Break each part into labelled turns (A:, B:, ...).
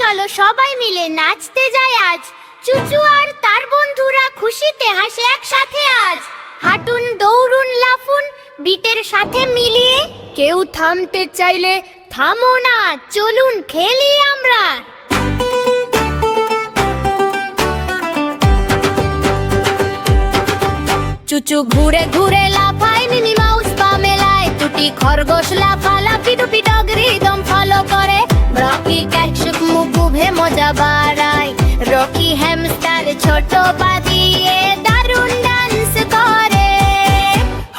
A: চলো সবাই মিলে নাচতে যাই আজ। চুচু আর তার বন্ধুরা খুশিতে হাসে একসাথে আজ। হাঁটুন, দৌড়ুন, লাফুন বিটের সাথে মিলিয়ে। কেউ থামতে চাইলে থামো না, চলুন খেলি আমরা। চুচু ঘুরে ঘুরে লাফায়, মিনি মাউস পা মেলায়, টুটি খরগোশ লাফালাফি, ডুপি ডগ রিদম ফলো করে। রকি ক্যাট শুক মুখ বুভে মজা বাড়ায়, রকি হ্যামস্টার ছোট পা দিয়ে দারুণ ডান্স করে।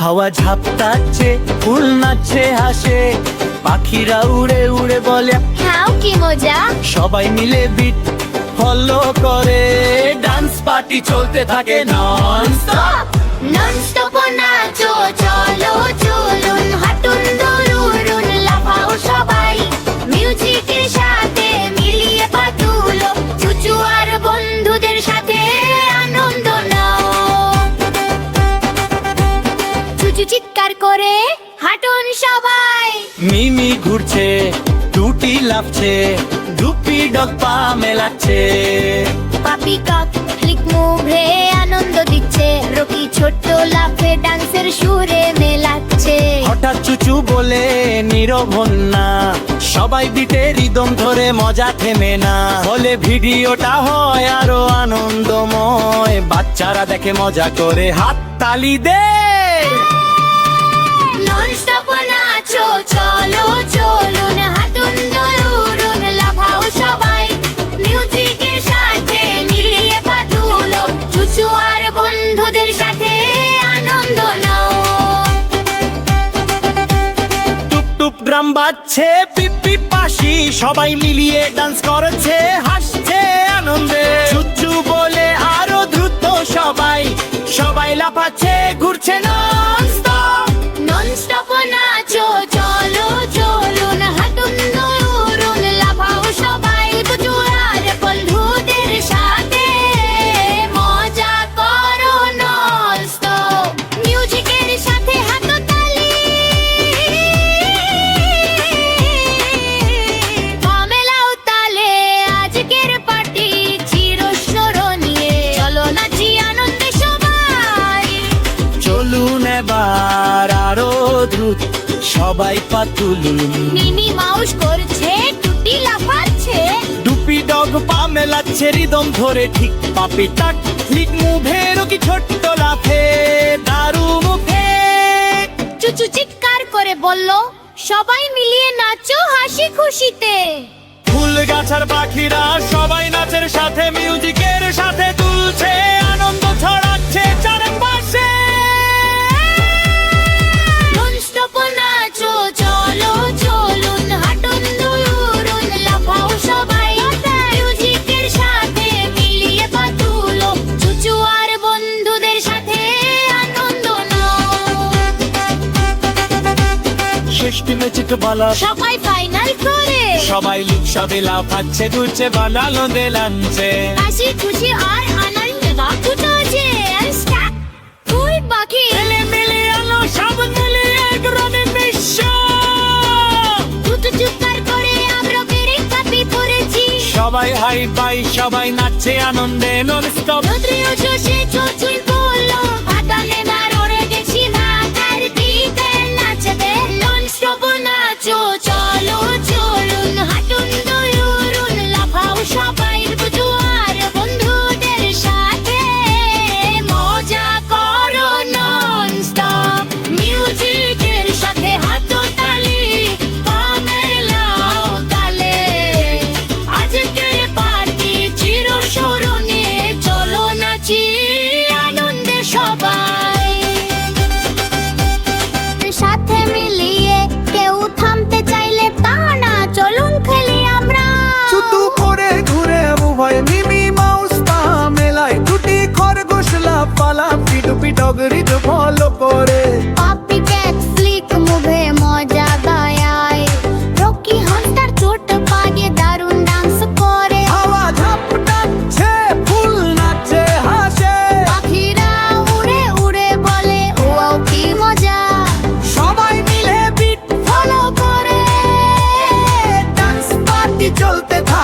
B: হাওয়া ঝাপটাচ্ছে, ফুল নাচছে হাসে, পাখিরা উড়ে উড়ে বলে
A: হ্যাঁ কি মজা।
B: সবাই মিলে বিট ফলো করে, ডান্স পার্টি চলতে থাকে নন স্টপ।
A: ননস্টপ নাচো চলো চলুন, হাঁটুন দৌড়ুন লাফাও সবাই, মিউজিকের সাথে মিলিয়ে পা তুলো, চুচু আর বন্ধুদের সাথে আনন্দ নাও। চুচু চিৎকার করে হাঁটুন সবাই।
B: মিমি ঘুরছে, টুটি লাফছে, ডুপি ডগ পা মেলাচ্ছে।
A: পাপি কক ফ্লিক মুভে আনন্দ দিচ্ছে, রকি ছোট্ট লাফে ডান্সের সুরে মেলাচ্ছে।
B: হঠাৎ চুচু বলে নীরবন না, সবাই বিটে রিদম ধরে মজা থেমে না। বলে ভিডিওটা হয় আরো আনন্দময়, বাচ্চারা দেখে মজা করে হাত তালি দে।
A: ননস্টপ নাচো চলো চলুন, হাঁটুন দৌড়ুন লাফাও সবাই, মিউজিকের সাথে মিলিয়ে পা তুলো, চুচু আর বন্ধুদের সাথে আনন্দ নাও।
B: টুপ টুপ ড্রাম বাজছে, পিপ পিপ বাঁশি, সবাই মিলিয়ে ডান্স করছে হাসছে আনন্দে। চুচু বলে আরো দ্রুত সবাই, সবাই লাফাচ্ছে ঘুরছে ননস্টপ।
A: ননস্টপ নাচো চলো চলুন, হাঁটুন দৌড়ুন লাফাও সবাই, চুচু আর বন্ধুদের সাথে মজা করো ননস্টপ, মিউজিকের সাথে হাততালি। পা মেলাও তালে, আজকের পার্টি চিরস্মরণীয়, চলো নাচি আনন্দে সবাই।
B: চলুন এবার আরো দ্রুত, সবাই পা তুলুন।
A: মিনি মাউস করছে, টুটি লাফাচ্ছে,
B: ডুপি ডগ পা মেলাচ্ছে রিদম ধরে ঠিক। পাপি টাক ফ্লিক মুভে, রকি ছোট্ট লাফে দারুণ মুখে।
A: চুচু চিৎকার করে বলল সবাই মিলিয়ে নাচো হাসি খুশিতে।
B: ফুল গাছার পাখিরা সবাই নাচের সাথে, মিউজিকের সাথে দুলছে, আনন্দ ছড়াচ্ছে চারপাশে।
A: ননস্টপ নাচো চলো চলুন, হাঁটুন দৌড়ুন লাফাও সবাই, মিউজিকের সাথে মিলিয়ে পা তুলো, চুচু আর বন্ধুদের সাথে আনন্দ নাও।
B: ষষ্ঠী ম্যাজিক বালা,
A: সবাই ফাইনাল করে
B: সবাই লুকসাবে লাফাচ্ছে দুলছে বানালো দে লাঞ্চে।
A: হাসি খুশি আর আনন্দে বাকুটো যে স্টার্ট। তুই বাকি
B: এলে মিলে আলো সব মিলে এক রঙের দৃশ্য।
A: চুচু চিৎকার করে আমরা বেরিয়ে কাঁপি পড়েছি,
B: সবাই হাই পাই, সবাই নাচছে আনন্দে ননস্টপ।
A: রদ্রিও জোশে চুচুই বললো আটানে মার ওরে গেছি ভাতার দিতে নাচবে। ননস্টপ নাচো চলো চলুন, হাঁটুন দৌড়ুন লাফাও সবাই, চুচু আর বন্ধুদের সাথে মজা করো ননস্টপ, মিউজিকের সাথে হাততালি, পা মেলাও তালে, আজকের পার্টি চিরস্মরণীয়, চলো নাচি আনন্দে সবাই।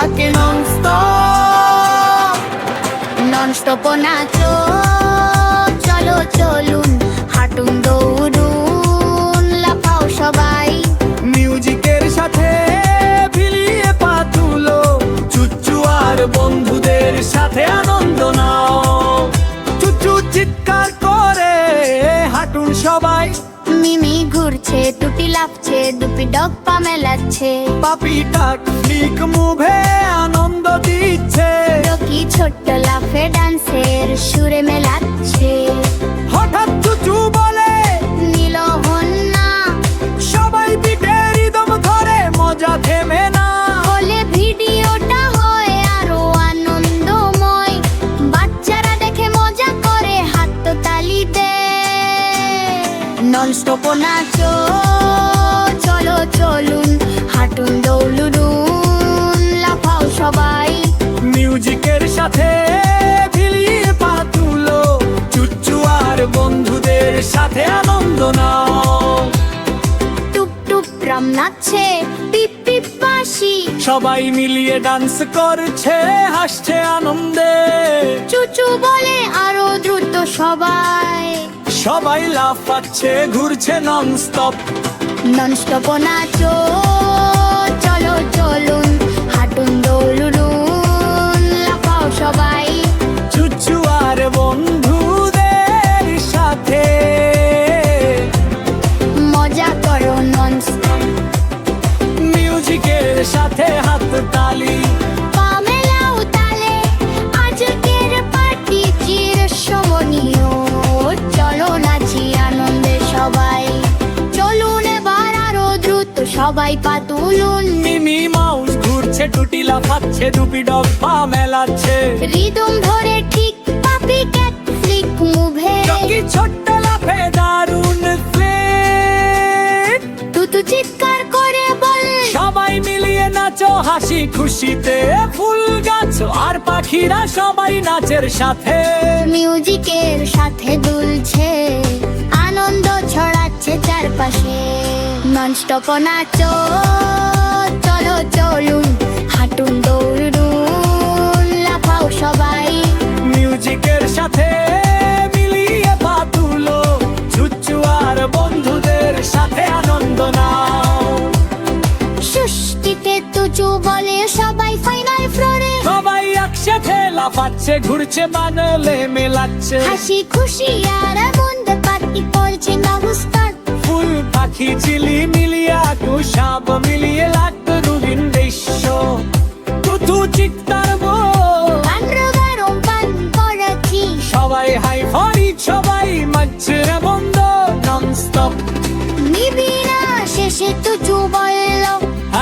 B: থাকে ননস্টপ।
A: ননস্টপ নাচো, চলো চলুন, হাঁটুন দৌড়ুন, লাফাও সবাই।
B: মিউজিকের সাথে ভিলিয়ে পা তুলো, চুচ্চু আর বন্ধুদের সাথে আনন্দ নাও। চুচ্চু চিৎকার করে হাঁটুন সবাই।
A: মিমি ঘুরছে, টুটি লাফছে, দুপি ডগ পা মেলাচ্ছে।
B: পাপি টাক ফ্লিক মুভে আনন্দ দিচ্ছে।
A: রকি ছোট্ট লাফে ডান্সের সুরে মেলাচ্ছে।
B: হঠাৎ চুচু বলে
A: নীল হন্না,
B: সবাই পিঠে রিদম ধরে, মজা থেমে না।
A: বলে ভিডিওটা হয় আরো আনন্দময়। বাচ্চারা দেখে মজা করে, হাত তো তালি দেয়। ননস্টপ নাচো, চলো চলুন, হাঁটুন দৌড়ুন, লাফাও সবাই।
B: মিউজিকের সাথে ভিলিয়ে পা তুলো, চুচ্চু আর বন্ধুদের সাথে আনন্দ নাও।
A: টুপ টুপ ড্রাম নাচছে, পিপ পিপ বাঁশি।
B: সবাই মিলিয়ে ডান্স করছে, হাসছে আনন্দে।
A: চুচু বলে আরো দ্রুত সবাই।
B: সবাই লাফাচ্ছে, ঘুরছে ননস্টপ।
A: ননস্টপ নাচো, চলো চলুন, হাঁটুন দৌড়ুন, লাফাও সবাই।
B: চুচ্চু আর বন্ধুদের সাথে
A: মজা করো ননস্টপ।
B: মিউজিকের সাথে হাত তালি।
A: পা মেলাও তালে, আজকের পার্টি চিরস্মরণীয়। চলো নাচি আনন্দে সবাই। চলুন এবার আরো দ্রুত সবাই পা তুলুন।
B: মিমি মাউস ঘুরছে, টুটি লাফাচ্ছে, দুপি ডগ পা মেলাচ্ছে।
A: রিদম ধরে ঠিক পাপি ক্যাট ফ্লিক মুভে।
B: চকি ছোট্ট লাফে দারুণ ফ্লিক।
A: তুতু চিৎকার করে বল,
B: সবাই মিলিয়ে নাচো হাসি খুশিতে। ফুল গাছ আর পাখিরা সবাই নাচের সাথে।
A: মিউজিকের সাথে দুলছে, আনন্দ ছড়াচ্ছে চারপাশে। ননস্টপ নাচো, চলো চলুন, হাঁটুন দৌড়ুন, লাফাও সবাই।
B: মিউজিকের সাথে মিলিয়ে পা তুলো, চুচ্চু আর বন্ধুদের সাথে আনন্দ নাও।
A: সুষ্টিতে তুচু বলে সবাই ফাইনাল ফ্লোরে।
B: সবাই একসাথে লাফাচ্ছে, ঘুরছে বানলে মেলাচ্ছে।
A: হাসি খুশি আর আনন্দ পার্টি করছে নমস্কার।
B: ফুল পাখি চিলি মিলিয়ে আটু সাপ মিলিয়ে লাগতো রুবিন দৃশ্য। তুতু চিৎকার
A: আমরা গরম পান করেছি।
B: সবাই হাই ফাই, সবাই মাঝের বন্ধ ননস্টপ।
A: নিবিড়া শেষে তুচু বলল,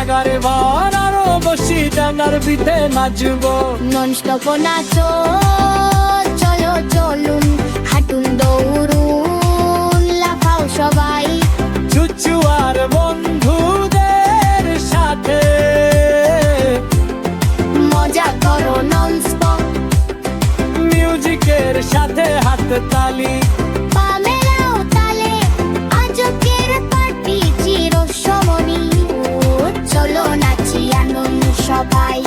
B: আগারে বার আরো বসি ডানার বিতে নাচবো।
A: ননস্টপ নাচো, চলো চলুন, হাঁটুন দৌড়ুন, লাফাও সবাই।
B: চুচ্চু আর বন্ধুদের সাথে
A: মজা করো ননস্টপ।
B: মিউজিকের সাথে হাত তালি।
A: পা মেলাও তালে, আজকের পার্টি চিরস্মরণীয়। চলো নাচি আনন্দ সবাই।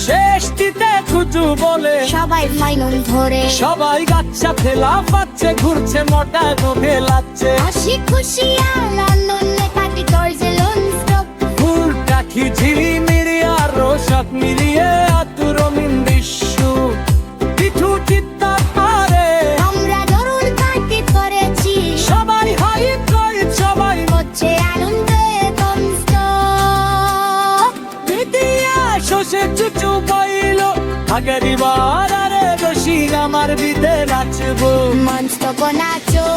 B: শেষটিতে খুচু বলে
A: সবাই ফাইনাল ধরে,
B: সবাই গাচ্ছা ফেলা পাচ্ছে, ঘুরছে মোটা গোফে লাচ্ছে।
A: হাসি খুশি আর আনন্দে পার্টি করছে ননস্টপ।
B: ফুল পাখি ঝিলি মিলিয়ে আর রোশক মিলিয়ে আতুর মিন দৃশ্য। পিঠু চিৎকার করে
A: আমরা ধরুন পার্টি করেছি,
B: সবাই হাই ফাই, সবাই
A: হচ্ছে আনন্দে ননস্টপ।
B: দ্বিতীয় শোষে চুচু পাইল, আগের বার আরে রশি আমার বিদে নাচবো।
A: ননস্টপ নাচো,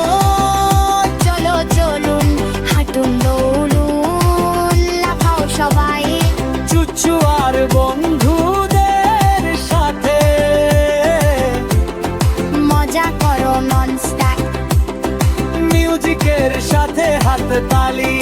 A: চলো চলুন, হাঁটুন দৌড়ুন, লাফাও সবাই।
B: চুচু আর বন্ধুদের সাথে
A: মজা করো ননস্টপ।
B: মিউজিকের সাথে হাত তালি।